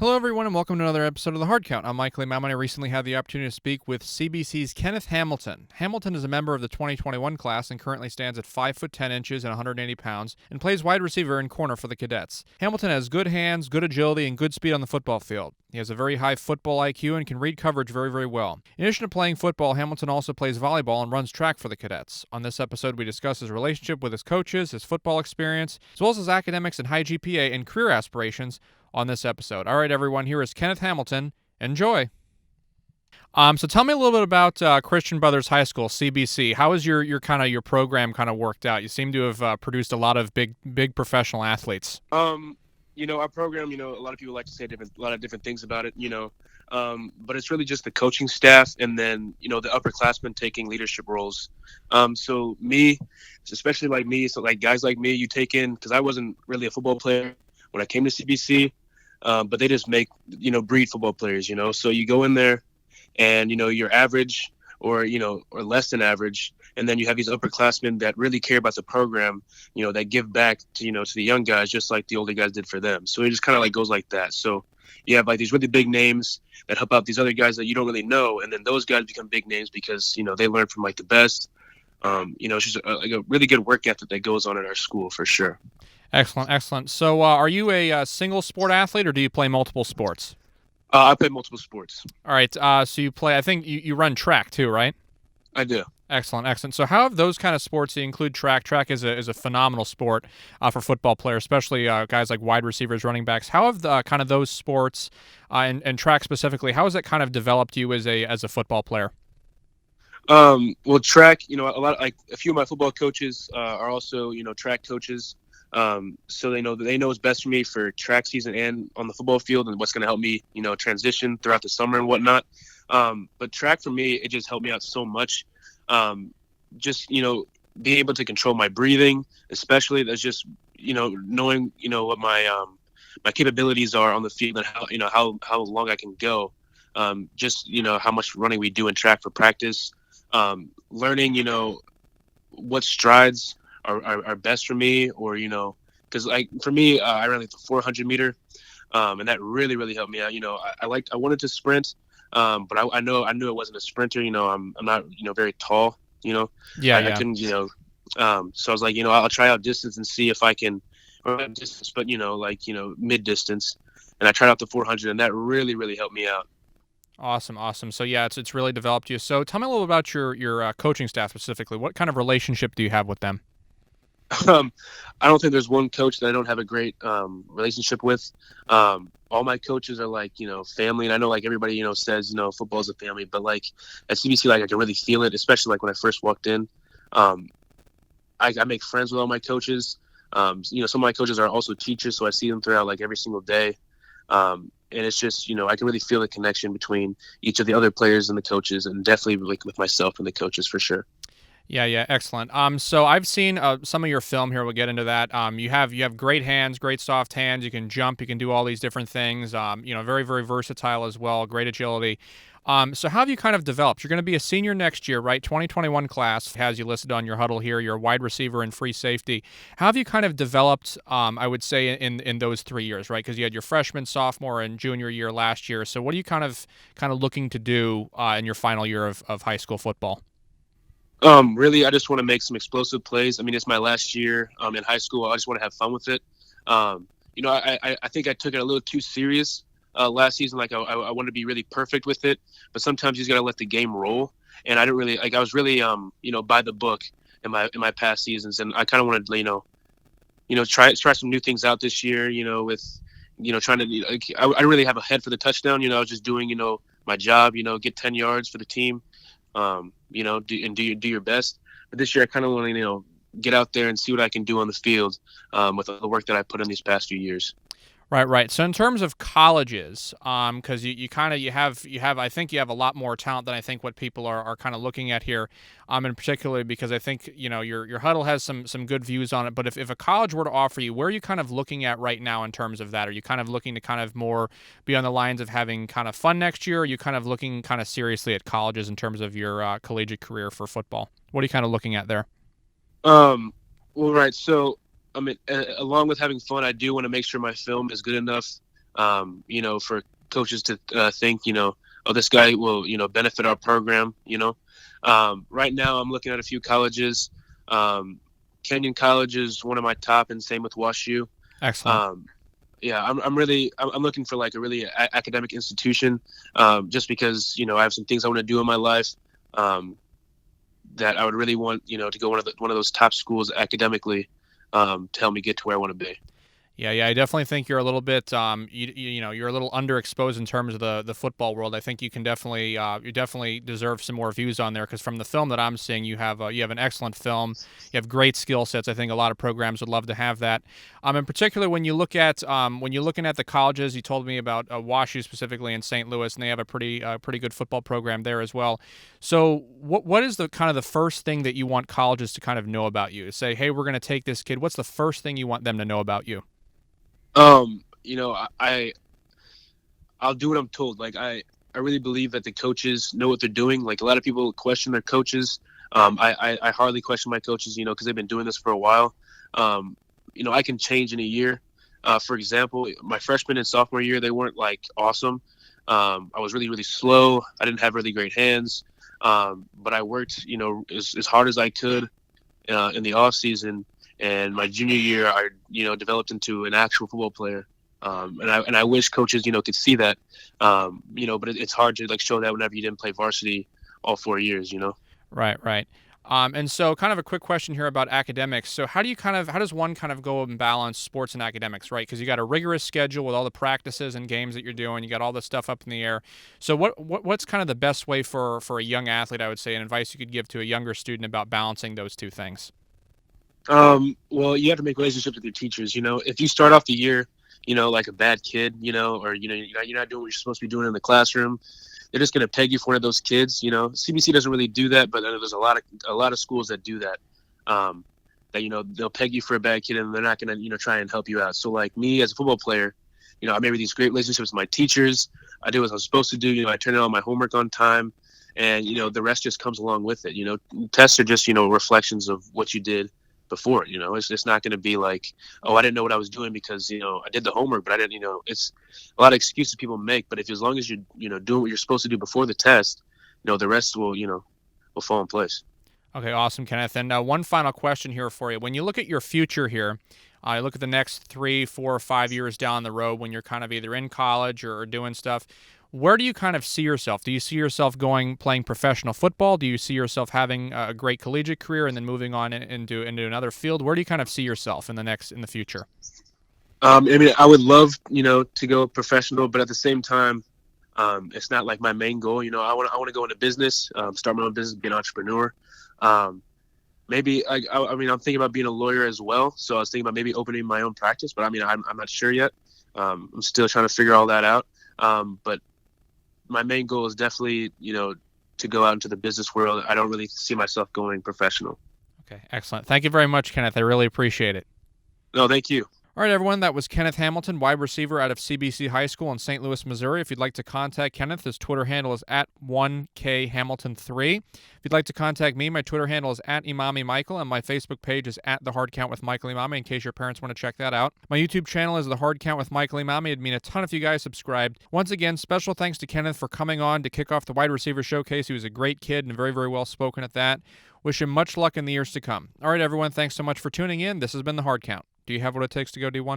Hello, everyone, and welcome to another episode of the Hard Count. I'm Michael Emami and I recently had the opportunity to speak with CBC's Kenneth Hamilton. Hamilton is a member of the 2021 class and currently stands at 5 foot 10 inches and 180 pounds and plays wide receiver and corner for the Cadets. Hamilton has good hands, good agility, and good speed on the football field. He has a very high football IQ and can read coverage very, very well. In addition to playing football, Hamilton also plays volleyball and runs track for the Cadets. On this episode, we discuss his relationship with his coaches, his football experience, as well as his academics and high GPA and career aspirations on this episode. All right, everyone, here is Kenneth Hamilton. Enjoy. So tell me a little bit about Christian Brothers High School, CBC. How is your kind of your program kind of worked out? You seem to have produced a lot of big professional athletes. Our program, a lot of people like to say a lot of different things about it, but it's really just the coaching staff and then, the upperclassmen taking leadership roles. So me, especially like me, so like guys like me, you take in, because I wasn't really a football player when I came to CBC, but they just breed football players, so you go in there and, you're average or less than average. And then you have these upperclassmen that really care about the program, that give back to the young guys, just like the older guys did for them. So it just kind of like goes like that. So you have like these really big names that help out these other guys that you don't really know. And then those guys become big names because, they learn from like the best. It's just a really good work ethic that goes on at our school for sure. Excellent, excellent. So are you a single sport athlete or do you play multiple sports? I play multiple sports. All right. So you play, I think you run track too, right? I do. Excellent, excellent. So how have those kind of sports, you include track? Track is a phenomenal sport for football players, especially guys like wide receivers, running backs. How have kind of those sports and track specifically, how has that kind of developed you as a football player? Well, track, a few of my football coaches are also, track coaches. So they know what's best for me for track season and on the football field and what's going to help me, transition throughout the summer and whatnot. But track for me, it just helped me out so much. Just, being able to control my breathing, especially that's just, knowing, what my capabilities are on the field and how long I can go. Just, how much running we do in track for practice. Learning, what strides are best for me, or because like for me, I ran like the 400 meter, and that really helped me out. I wanted to sprint, but I knew I wasn't a sprinter. I'm not very tall. I couldn't. So I was like, I'll try out distance and see if I can, or not distance, but mid distance, and I tried out the 400, and that really helped me out. Awesome, awesome. So yeah, it's really developed you. So tell me a little about your coaching staff specifically. What kind of relationship do you have with them? I don't think there's one coach that I don't have a great relationship with. All my coaches are like, family. And I know like everybody, says, football is a family, but like at CBC, like I can really feel it, especially like when I first walked in. I make friends with all my coaches. Some of my coaches are also teachers, so I see them throughout like every single day. And it's just, I can really feel the connection between each of the other players and the coaches, and definitely like with myself and the coaches for sure. Yeah, excellent. So I've seen some of your film here. We'll get into that. You have great hands, great soft hands. You can jump. You can do all these different things. Very very versatile as well. Great agility. So how have you kind of developed? You're going to be a senior next year, right? 2021 class has you listed on your Hudl here. You're a wide receiver and free safety. How have you kind of developed? I would say in those 3 years, right? Because you had your freshman, sophomore, and junior year last year. So what are you kind of looking to do in your final year of high school football? Really, I just want to make some explosive plays. I mean, it's my last year in high school. I just want to have fun with it. I think I took it a little too serious last season. Like I wanted to be really perfect with it, but sometimes you just gotta let the game roll. And I didn't really like. I was really by the book in my past seasons, and I kind of wanted to try some new things out this year. With trying to I really have a head for the touchdown. I was just doing my job. Get 10 yards for the team. Do your best. But this year I kind of want to, get out there and see what I can do on the field with the work that I put in these past few years. Right. So in terms of colleges, because you have I think you have a lot more talent than I think what people are kind of looking at here, and particularly because I think your Hudl has some good views on it. But if a college were to offer you, where are you kind of looking at right now in terms of that? Are you kind of looking to kind of more be on the lines of having kind of fun next year? Or are you kind of looking kind of seriously at colleges in terms of your collegiate career for football? What are you kind of looking at there? Well, right. So, I mean, along with having fun, I do want to make sure my film is good enough For coaches to think, oh, this guy will, benefit our program. Right now I'm looking at a few colleges. Kenyon College is one of my top, and same with WashU. Excellent. Yeah, I'm looking for like a really academic institution, just because I have some things I want to do in my life, that I would really want to go one of those top schools academically, to help me get to where I want to be. Yeah, I definitely think you're a little bit, you're a little underexposed in terms of the football world. I think you can definitely, you definitely deserve some more views on there because from the film that I'm seeing, you have an excellent film. You have great skill sets. I think a lot of programs would love to have that. In particular, when you're looking at the colleges, you told me about WashU specifically in St. Louis, and they have a pretty good football program there as well. So, what is the kind of the first thing that you want colleges to kind of know about you? To say, hey, we're going to take this kid. What's the first thing you want them to know about you? I'll do what I'm told. Like I really believe that the coaches know what they're doing. Like a lot of people question their coaches. I hardly question my coaches, because they've been doing this for a while. I can change in a year. For example, my freshman and sophomore year, they weren't like awesome. I was really, really slow. I didn't have really great hands. But I worked, as hard as I could, in the off season. And my junior year, I developed into an actual football player. And I wish coaches could see that. But it's hard to like show that whenever you didn't play varsity all 4 years. Right. And so kind of a quick question here about academics. So how does one kind of go and balance sports and academics, right? Because you got a rigorous schedule with all the practices and games that you're doing. You got all this stuff up in the air. So what's kind of the best way for a young athlete, I would say, and advice you could give to a younger student about balancing those two things? Well, you have to make relationships with your teachers. If you start off the year, like a bad kid, or you're not doing what you're supposed to be doing in the classroom, they're just gonna peg you for one of those kids. CBC doesn't really do that, but there's a lot of schools that do that. That they'll peg you for a bad kid, and they're not gonna try and help you out. So like me as a football player, I made these great relationships with my teachers. I did what I was supposed to do. I turned in all my homework on time, and the rest just comes along with it. Tests are just reflections of what you did before. It's not going to be like, oh, I didn't know what I was doing because I did the homework, but I didn't. It's a lot of excuses people make, but if as long as you're doing what you're supposed to do before the test, the rest will fall in place. Okay, awesome, Kenneth. And one final question here for you. When you look at your future here, you look at the next 3, 4, or 5 years down the road when you're kind of either in college or doing stuff. Where do you kind of see yourself? Do you see yourself playing professional football? Do you see yourself having a great collegiate career and then moving on into another field? Where do you kind of see yourself in the future? I would love, to go professional, but at the same time, it's not like my main goal. I want to go into business, start my own business, be an entrepreneur. Maybe I'm thinking about being a lawyer as well. So I was thinking about maybe opening my own practice, but I'm not sure yet. I'm still trying to figure all that out. But my main goal is definitely, to go out into the business world. I don't really see myself going professional. Okay, excellent. Thank you very much, Kenneth. I really appreciate it. No, thank you. All right, everyone, that was Kenneth Hamilton, wide receiver out of CBC High School in St. Louis, Missouri. If you'd like to contact Kenneth, his Twitter handle is @1KHamilton3. If you'd like to contact me, my Twitter handle is @Emami Michael, and my Facebook page is @The Hard Count with Michael Emami, in case your parents want to check that out. My YouTube channel is The Hard Count with Michael Emami. It'd mean a ton if you guys subscribed. Once again, special thanks to Kenneth for coming on to kick off the wide receiver showcase. He was a great kid and very, very well spoken at that. Wish him much luck in the years to come. All right, everyone, thanks so much for tuning in. This has been The Hard Count. Do you have what it takes to go D1?